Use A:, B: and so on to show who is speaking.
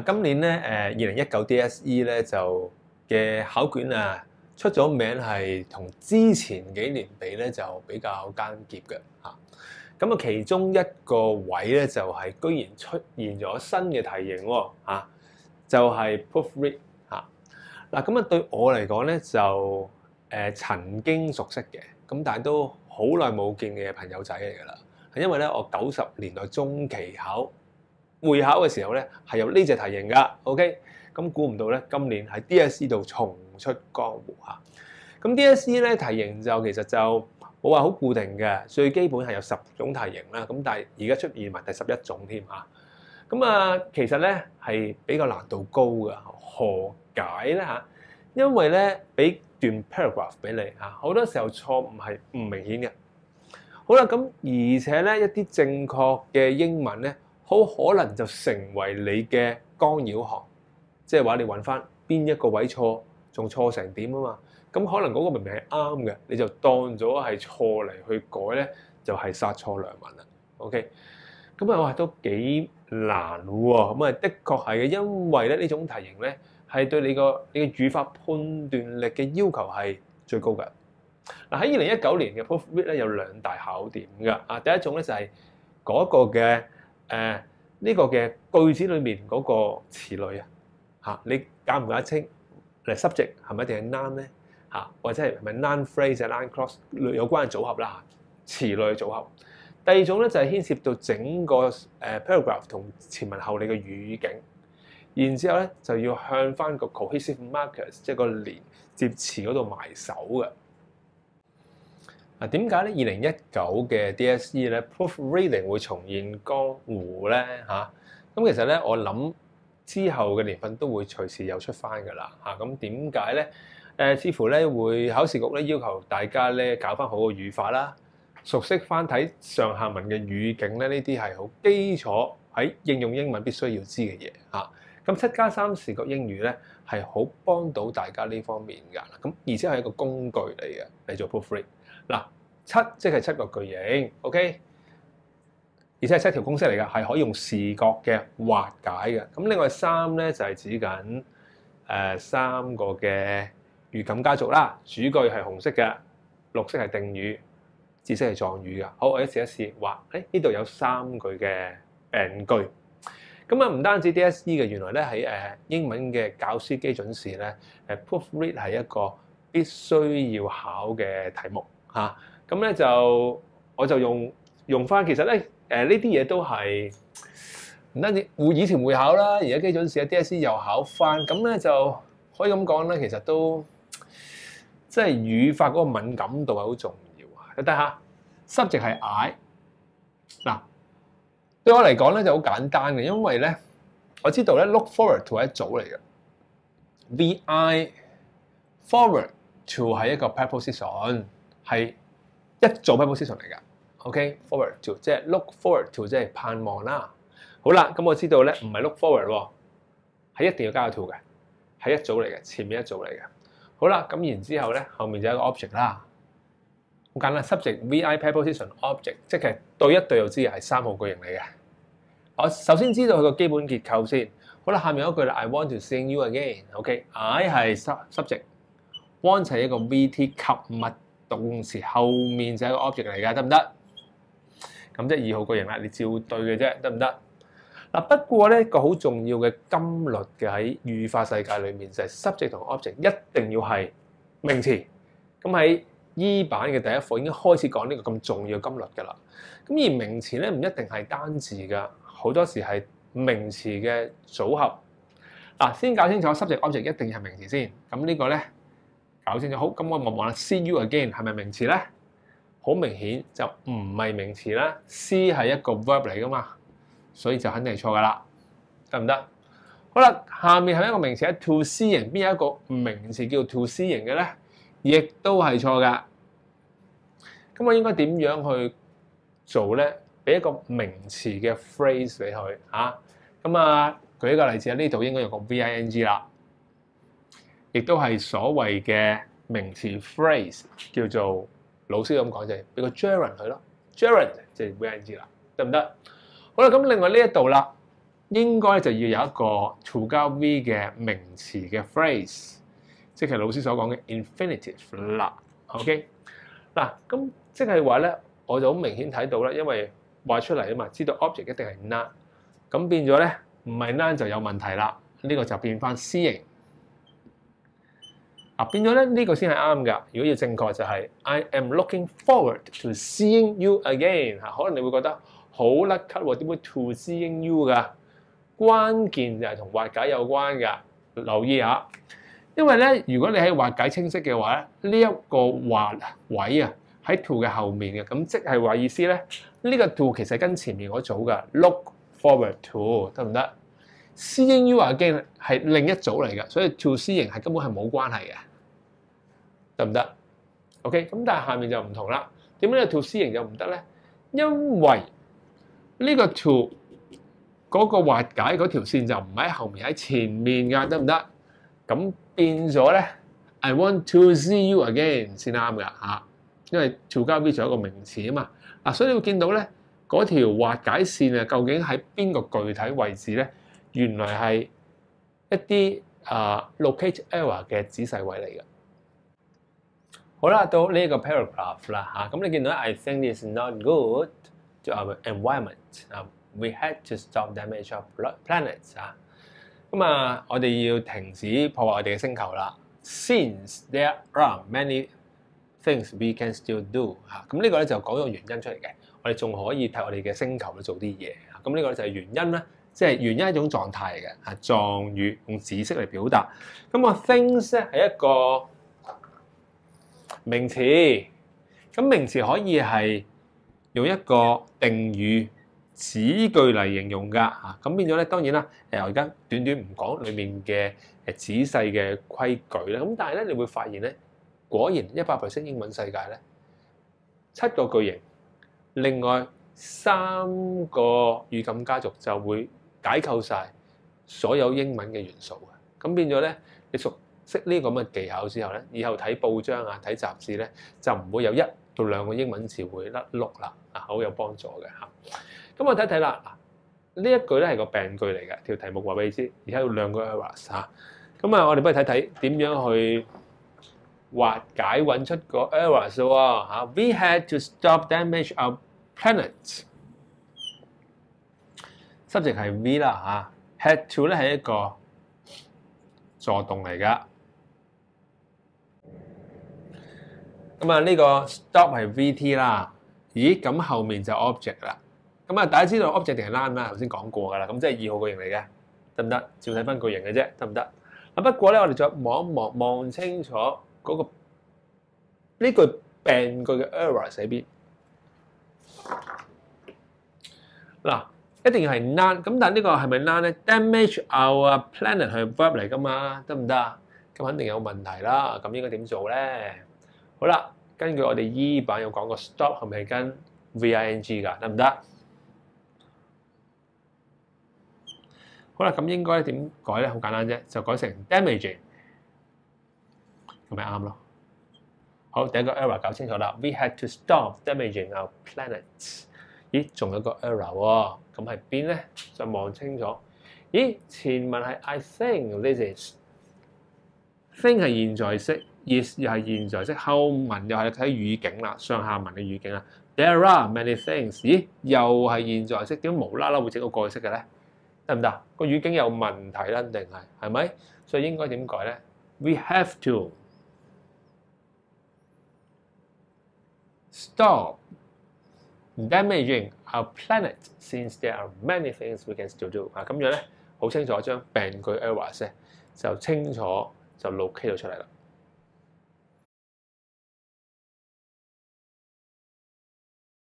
A: 今年咧2019 DSE 咧就嘅考卷出咗名係同之前幾年比咧就比較艱澀嘅嚇。咁其中一個位咧就係居然出現咗新嘅題型喎嚇，就係 proofread 嚇。咁對我嚟講咧就曾經熟悉嘅，咁但係都好耐冇見嘅朋友仔嚟㗎啦。係因為咧我90年代中期會考嘅時候咧係有呢隻題型㗎 ，OK？ 咁估唔到咧今年喺 DSE 度重出江湖嚇。咁 DSE 咧題型就其實就冇話好固定嘅，最基本係有10種題型啦。咁但係而家出現埋第11種添嚇。咁其實咧係比較難度高嘅，何解咧嚇？因為咧俾段 paragraph 俾你嚇，好多時候錯誤係唔明顯嘅。好啦，咁而且咧一啲正確嘅英文咧，好可能就成為你嘅干擾項，即係話你揾翻邊一個位錯，仲錯成點啊嘛？咁可能嗰個明明係啱嘅，你就當咗係錯嚟去改咧，就係殺錯良民啦。OK， 咁我話都幾難喎。咁的確係嘅，因為咧呢種題型咧係對你嘅語法判斷力嘅要求係最高嘅。喺2019年嘅 proofread 咧有2大考點㗎。第一種咧就係嗰個嘅呢個嘅句子裏面嗰個詞類你搞唔搞得清？subject 係咪一定係 noun 咧？或者係咪 noun phrase、noun clause 有關嘅組合啦？詞類組合。第二種咧就係牽涉到整個paragraph 同前文後理嘅語境，然之後咧就要向翻個 cohesive markers， 即係個連接詞嗰度埋手嘅。點解咧2019嘅 DSE 咧 proofreading 會重現江湖咧嚇？咁其實咧我諗之後嘅年份都會隨時又出翻㗎啦嚇。咁點解咧？似乎咧會考試局咧要求大家咧搞翻好個語法啦，熟悉翻睇上下文嘅語境咧，呢啲係好基礎喺應用英文必須要知嘅嘢嚇。咁7+3視覺英語咧係好幫到大家呢方面㗎。咁而且係一個工具嚟嘅嚟做 proofread。7即係7個句型 ，OK， 而且係7條公式嚟㗎，係可以用視覺嘅滑解嘅。咁另外3咧就係指緊3個嘅語感家族啦。主句係紅色嘅，綠色係定語，紫色係狀語㗎。好，我一試一試畫，呢度有3句嘅病句。咁唔單止 DSE 嘅，原來咧喺英文嘅教師基準試咧，proofread 係一個必須要考嘅題目嚇。咁咧就我就用翻，其實咧呢啲嘢都係唔單止以前會考啦，而家基準試 DSE 又考翻，咁咧就可以咁講咧，其實都即係語法嗰個敏感度係好重要啊！睇下 subject 係 I 對我嚟講咧就好簡單嘅，因為咧我知道咧 look forward to 係一組嚟嘅 ，VI forward to 係一個 preposition 係一組 preposition 嚟㗎 ，OK，forward to 即係 look forward to 即係盼望啦。好啦，咁我知道咧唔係 look forward 喎，係一定要加個 to 嘅，係一組嚟嘅，前面一組嚟嘅。好啦，咁然之後咧後面就有一個 object 啦，好簡單 ，subject VI preposition object， 即係對一對就知係3號句型嚟嘅。我首先知道佢個基本結構先。好啦，下面嗰句啦 ，I want to see you again。OK，I 係 subject，want 係一個 VT 及物動詞，後面就係一個 object 嚟㗎，得唔得？咁即係2號句型啦，你照對嘅啫，得唔得？不過咧個好重要嘅金律嘅喺語法世界裏面就係 subject 同 object 一定要係名詞。咁喺 E 版嘅第一課已經開始講呢個咁重要嘅金律㗎啦。咁而名詞咧唔一定係單字㗎，好多時係名詞嘅組合。先搞清楚 subject object 一定係名詞先。咁呢個咧搞清楚好。咁我望望啦 ，see you again 係咪名詞咧？好明顯就唔係名詞啦。See 係一個 verb 嚟㗎嘛。所以就肯定係錯㗎啦，得唔得？好啦，下面係一個名詞 ，to see 型，邊有一個名詞叫 to see 型嘅咧？亦都係錯㗎。咁我應該點樣去做咧？俾一個名詞嘅 phrase 俾佢嚇。舉一個例子，呢度應該用個 VING 啦，亦都係所謂嘅名詞 phrase， 叫做老師咁講就係俾個 gerund 佢咯 ，gerund 就係 VING 啦，得唔得？好啦，咁另外呢一度啦，應該就要有一個 to 加 V 嘅名詞嘅 phrase， 即係老師所講嘅 infinitive 啦。OK， 嗱咁即係話咧，我就好明顯睇到啦，因為畫出嚟啊嘛，知道 object 一定係 none， 咁變咗咧唔係 none 就有問題啦。呢個就變翻 C 型。變咗咧呢個先係啱㗎。如果要正確就係 I am looking forward to seeing you again。可能你會覺得好甩咳喎，點會 to seeing you 㗎？關鍵就係同滑解有關㗎。留意下，因為咧如果你喺滑解清晰嘅話咧，呢一個滑位啊喺 to 嘅後面嘅，咁即係話意思咧，呢個 to 其實跟前面嗰組㗎 ，look forward to 得唔得？Seeing you again 係另一組嚟嘅，所以 to C 型係根本係冇關係嘅，得唔得 ？OK， 咁但係下面就唔同啦。點解呢個 to C 型就唔得咧？因為呢個 to 嗰個滑解嗰條線就唔喺後面，喺前面㗎，得唔得？咁變咗咧 ，I want to see you again 先啱㗎嚇，因為 to 加 V 仲有一個名詞啊嘛。嗱，所以你會見到咧，嗰條滑解線啊，究竟喺邊個具體位置咧？原來係一啲locate error 嘅仔細位嚟嘅。好啦，到呢個 paragraph 啦嚇，咁你見到 I think it's not good to our environment. We had to stop damage of planets 啊。咁我哋要停止破壞我哋嘅星球啦。Since there are many things we can still do 嚇，咁呢個咧就講咗原因出嚟嘅。我哋仲可以替我哋嘅星球去做啲嘢。咁呢個就係原因啦。即係原因係一種狀態嚟嘅，狀語用指式嚟表達。咁個 things 咧係一個名詞，咁名詞可以係用一個定語子句嚟形容㗎嚇。咁變咗咧，當然啦，我而家短短唔講裡面嘅仔細嘅規矩啦。咁但係咧，你會發現咧，果然100% 英文世界咧，7個句型，另外3個語感家族就會解構晒所有英文嘅元素嘅，咁變咗咧，你熟悉呢個咁嘅技巧之後咧，以後睇報章啊、睇雜誌咧，就唔會有1到2個英文字會甩碌啦，好有幫助嘅嚇。咁我睇睇啦，呢一句咧係個病句嚟嘅，條題目話俾你知，而家有2個 errors 嚇。咁我哋不如睇睇點樣去滑解揾出個 errors 喎嚇。We had to stop damage our planet。subject 係 V 啦嚇 ，had to 咧係一個助動嚟㗎。咁呢個 stop 係 VT 啦。咦，咁後面就 object 啦。咁大家知道 object 定係 noun 啦，頭先講過㗎啦。咁即係2號句型嚟嘅，得唔得？照睇翻句型嘅啫，得唔得？不過咧，我哋再望清楚嗰個呢句病句嘅 error 喺邊嗱。一定要係 none， 咁但係呢個係咪 none 咧 ？Damage our planet 係 verb 嚟㗎嘛，得唔得？咁肯定有問題啦。咁應該點做咧？好啦，根據我哋 E 版有講過 stop 係咪跟 VING 㗎？得唔得？好啦，咁應該點改咧？好簡單啫，就改成 damaging， 咁咪啱咯。好，第一個 error 搞清楚啦。We had to stop damaging our planet。咦，仲有個 error 喎，咁係邊咧？就望清楚。咦，前文係 I think this is，think 係現在式 ，is 又係現在式，後文又係睇語境啦，上下文嘅語境啦。There are many things， 咦，又係現在式，點解無啦啦會整個過去式嘅咧？得唔得？個語境有問題啦，定係咪？所以應該點改咧 ？We have to stop damaging our planet since there are many things we can still do。咁樣咧，好清楚將病句 errors 就清楚就 locate 到出嚟啦。